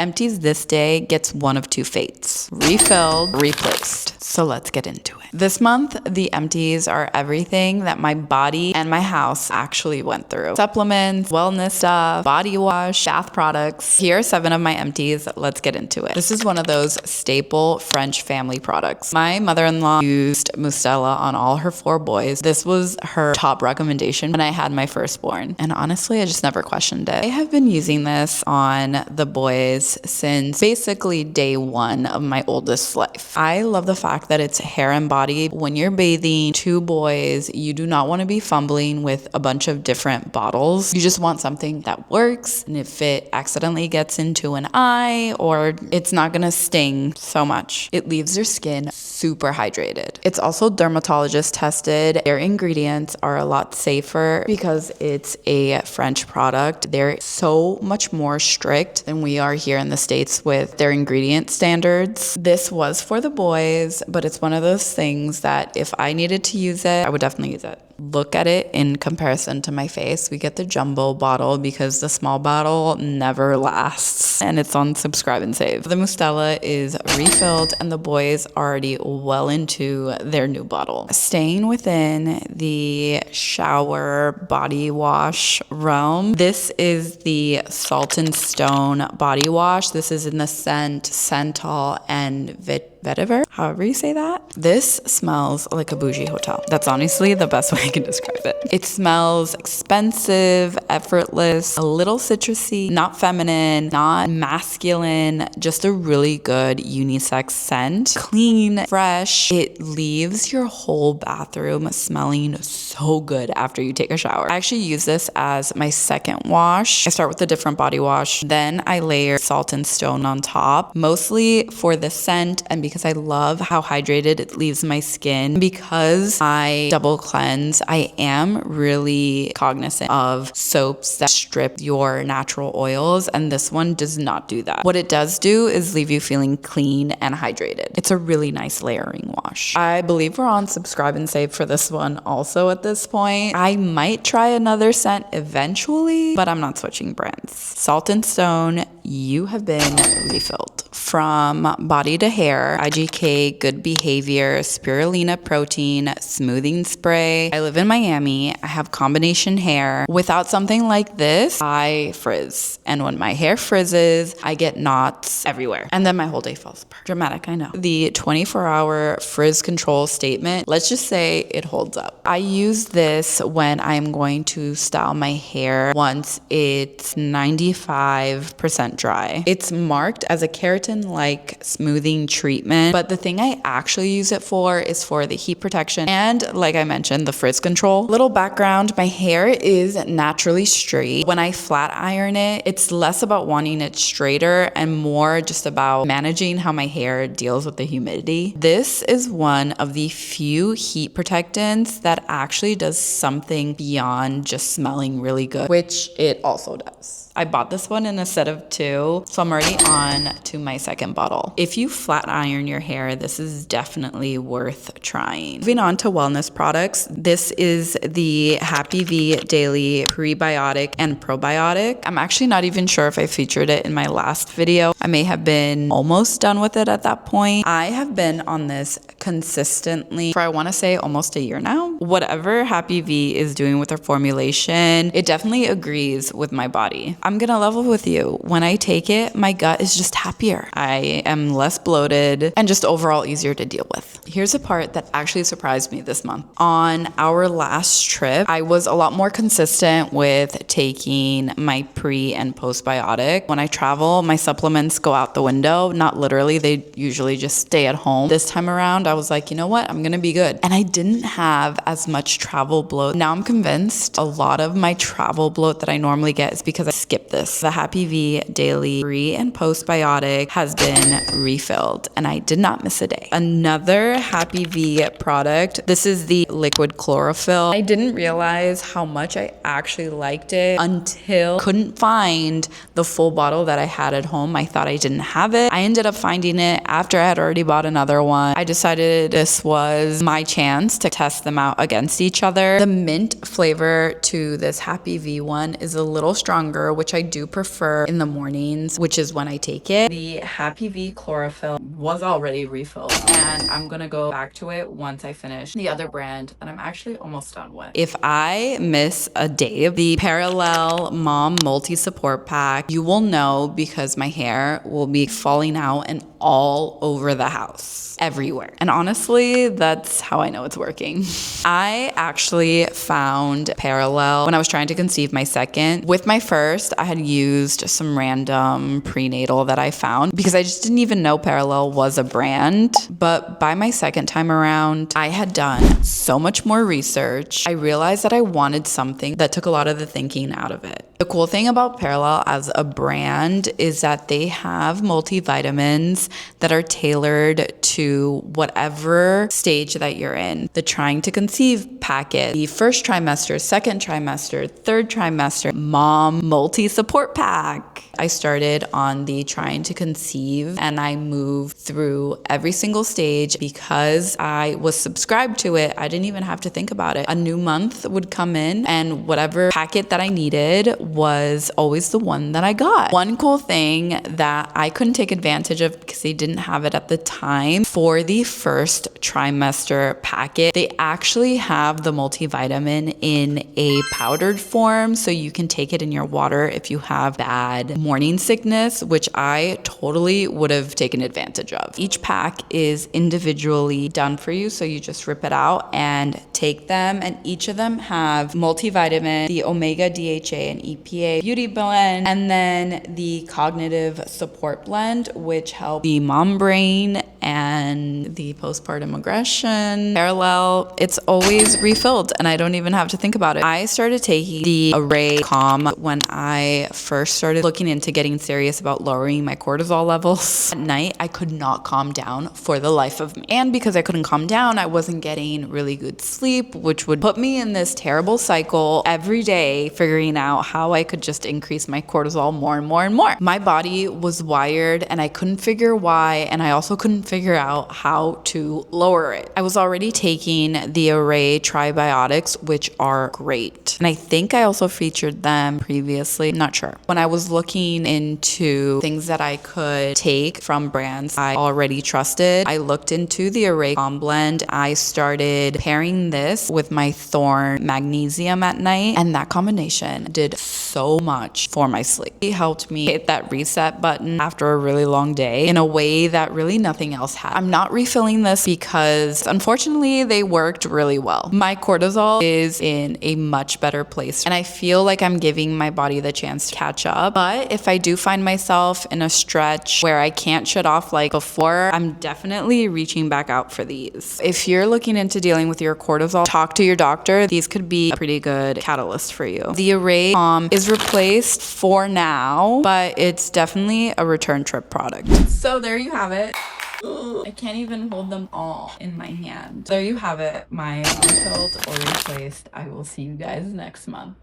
Empties this day gets one of two fates: refilled, replaced. So let's get into it. This month, the empties are everything that my body and my house actually went through. Supplements, wellness stuff, body wash, bath products. Here are 7 of my empties. Let's get into it. This is one of those staple French family products. My mother-in-law used mustela on all her 4 boys. This was her top recommendation when I had my firstborn. And honestly, I just never questioned it. I have been using this on the boys since basically day 1 of my oldest life. I love the fact that it's hair and body. When you're bathing 2 boys, you do not want to be fumbling with a bunch of different bottles. You just want something that works, and if it accidentally gets into an eye or it's not gonna sting so much, it leaves your skin super hydrated. It's also dermatologist tested. Their ingredients are a lot safer because it's a French product. They're so much more strict than we are here in the States with their ingredient standards. This was for the boys, but it's one of those things that if I needed to use it, I would definitely use it. Look at it in comparison to my face. We get the jumbo bottle because the small bottle never lasts, and it's on Subscribe and Save. The mustela is refilled and the boys already well into their new bottle. Staying within the shower body wash realm, this is the Salt and Stone body wash. This is in the scent Senthol and vetiver, however you say that. This smells like a bougie hotel. That's honestly the best way I can describe it. It smells expensive, effortless, a little citrusy, not feminine, not masculine, just a really good unisex scent. Clean, fresh. It leaves your whole bathroom smelling so good after you take a shower. I actually use this as my second wash. I start with a different body wash, then I layer Salt and Stone on top, mostly for the scent and because I love how hydrated it leaves my skin. Because I double cleanse, I am really cognizant of soaps that strip your natural oils, and this one does not do that. What it does do is leave you feeling clean and hydrated. It's a really nice layering wash. I believe we're on Subscribe and Save for this one also at this point. I might try another scent eventually, but I'm not switching brands. Salt and Stone, you have been refilled. From body to hair, IGK, Good Behavior, Spirulina Protein, Smoothing Spray. I live in Miami. I have combination hair. Without something like this, I frizz. And when my hair frizzes, I get knots everywhere. And then my whole day falls apart. Dramatic, I know. The 24-hour frizz control statement, let's just say it holds up. I use this when I'm going to style my hair once it's 95% dry. It's marked as a keratin-like smoothing treatment, but the thing I actually use it for is for the heat protection and, like I mentioned, the frizz control. Little background, my hair is naturally straight. When I flat iron it, it's less about wanting it straighter and more just about managing how my hair deals with the humidity. This is one of the few heat protectants that actually does something beyond just smelling really good, which it also does. I bought this one in a set of 2, so I'm already on to my second bottle. If you flat iron your hair, this is definitely worth trying. Moving on to wellness products, this is the Happy V Daily Prebiotic and Probiotic. I'm actually not even sure if I featured it in my last video. I may have been almost done with it at that point. I have been on this consistently for, I want to say, almost a year now. Whatever Happy V is doing with their formulation, it definitely agrees with my body. I'm gonna level with you. When I take it, my gut is just happier. I am less bloated and just overall easier to deal with. Here's a part that actually surprised me this month. On our last trip, I was a lot more consistent with taking my pre and postbiotic. When I travel, my supplements go out the window. Not literally, they usually just stay at home. This time around, I was like, you know what? I'm gonna be good. And I didn't have as much travel bloat. Now I'm convinced a lot of my travel bloat that I normally get is because I skip this. The Happy V Daily Pre and Postbiotic has been refilled and I did not miss a day. Another Happy V product, this is the liquid chlorophyll. I didn't realize how much I actually liked it until couldn't find the full bottle that I had at home. I thought I didn't have it. I ended up finding it after I had already bought another one. I decided this was my chance to test them out against each other. The mint flavor to this Happy V one is a little stronger, which I do prefer in the mornings, which is when I take it. The Happy V chlorophyll was already refilled, and I'm gonna go back to it once I finish the other brand that I'm actually almost done with. If I miss a day of the Perelel Mom Multi Support Pack, you will know because my hair will be falling out and all over the house, everywhere. And honestly, that's how I know it's working. I actually found Perelel when I was trying to conceive my second. With my first, I had used some random prenatal that I found because I just didn't even know Perelel was a brand. But by my second time around, I had done so much more research. I realized that I wanted something that took a lot of the thinking out of it. The cool thing about Perelel as a brand is that they have multivitamins that are tailored to whatever stage that you're in. The trying to conceive packet, the first trimester, second trimester, third trimester, mom multi-support pack. I started on the trying to conceive and I moved through every single stage because I was subscribed to it. I didn't even have to think about it. A new month would come in and whatever packet that I needed was always the one that I got. One cool thing that I couldn't take advantage of because they didn't have it at the time, for the first trimester packet, they actually have the multivitamin in a powdered form, so you can take it in your water if you have bad morning sickness, which I totally would have taken advantage of. Each pack is individually done for you, so you just rip it out and take them, and each of them have multivitamin, the omega DHA and EPA beauty blend, and then the cognitive support blend, which help the mom brain and the postpartum aggression. Perelel, it's always refilled and I don't even have to think about it. I started taking the Arrae Calm when I first started looking into getting serious about lowering my cortisol levels. At night, I could not calm down for the life of me. And because I couldn't calm down, I wasn't getting really good sleep, which would put me in this terrible cycle every day, figuring out how I could just increase my cortisol more and more and more. My body was wired and I couldn't figure why, and I also couldn't figure out how to lower it. I was already taking the Arrae Prebiotics, which are great. And I think I also featured them previously, I'm not sure. When I was looking into things that I could take from brands I already trusted, I looked into the Arrae Calm Blend. I started pairing this with my Thorn Magnesium at night, and that combination did so much for my sleep. It helped me hit that reset button after a really long day in a way that really nothing else had. I'm not refilling this because unfortunately they worked really well. My cortisol is in a much better place and I feel like I'm giving my body the chance to catch up. But if I do find myself in a stretch where I can't shut off like before, I'm definitely reaching back out for these. If you're looking into dealing with your cortisol, talk to your doctor. These could be a pretty good catalyst for you. The Arrae Calm is replaced for now, but it's definitely a return trip product. So there you have it. I can't even hold them all in my hand. There you have it, my refilled or replaced. I will see you guys next month.